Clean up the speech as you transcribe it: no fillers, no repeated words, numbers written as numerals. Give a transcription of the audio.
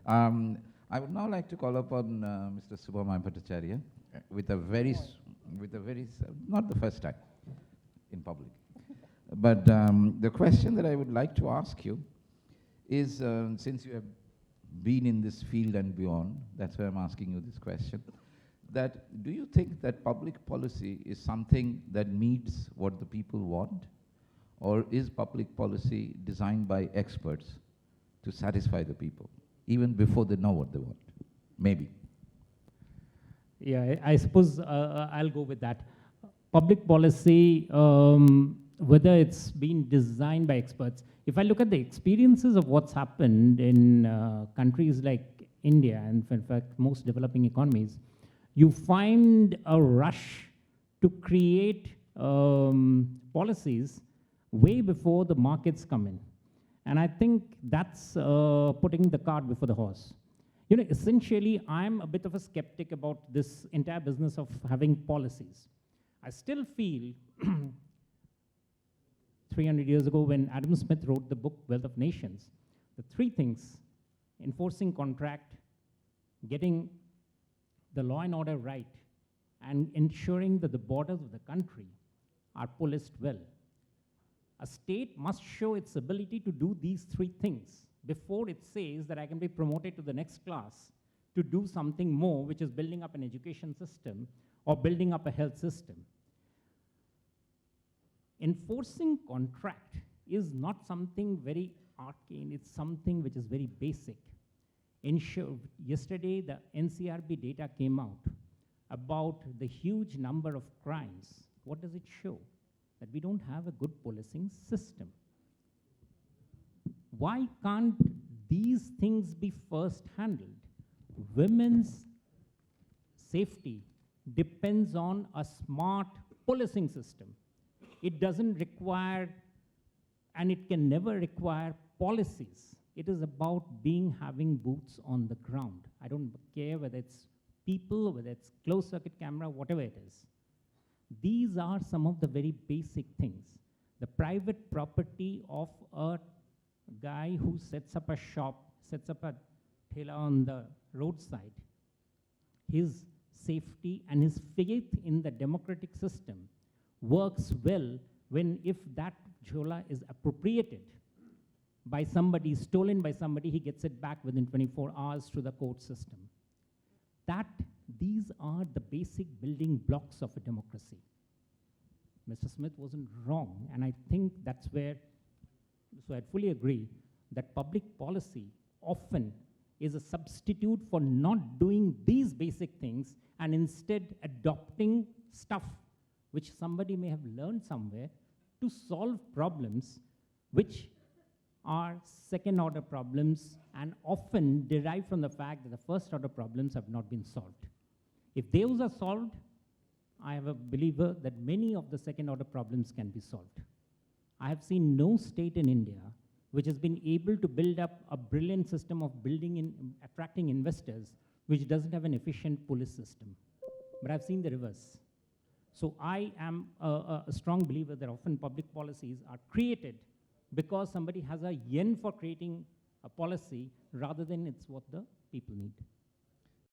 I would now like to call upon Mr. Subhomoy Bhattacharjee with a very, not the first time in public. But the question that I would like to ask you is, since you have been in this field and beyond, that's why I'm asking you this question, that do you think that public policy is something that meets what the people want, or is public policy designed by experts to satisfy the people, even before they know what they want? Maybe. Yeah, I suppose I'll go with that. Public policy, whether it's been designed by experts, if I look at the experiences of what's happened in countries like India, and in fact most developing economies, you find a rush to create policies way before the markets come in. And I think that's putting the cart before the horse. You know, essentially, I'm a bit of a skeptic about this entire business of having policies. I still feel 300 years ago when Adam Smith wrote the book Wealth of Nations, the three things: enforcing contract, getting the law and order right, and ensuring that the borders of the country are policed well. A state must show its ability to do these three things before it says that I can be promoted to the next class to do something more, which is building up an education system or building up a health system. Enforcing contract is not something very arcane, it's something which is very basic. Yesterday, the NCRB data came out about the huge number of crimes. What does it show? That we don't have a good policing system. Why can't these things be first handled? Women's safety depends on a smart policing system. It doesn't require, and it can never require, policies. It is about having boots on the ground. I don't care whether it's people, whether it's closed circuit camera, whatever it is. These are some of the very basic things. The private property of a guy who sets up a shop, sets up a thela on the roadside, his safety and his faith in the democratic system works well when, if that jhola is appropriated by somebody, stolen by somebody, he gets it back within 24 hours through the court system. These are the basic building blocks of a democracy. Mr. Smith wasn't wrong, and I think that's where, so I fully agree that public policy often is a substitute for not doing these basic things and instead adopting stuff which somebody may have learned somewhere to solve problems which are second-order problems and often derive from the fact that the first-order problems have not been solved. If those are solved, I am a believer that many of the second-order problems can be solved. I have seen no state in India which has been able to build up a brilliant system of attracting investors which doesn't have an efficient police system. But I've seen the reverse. So I am a strong believer that often public policies are created because somebody has a yen for creating a policy rather than it's what the people need.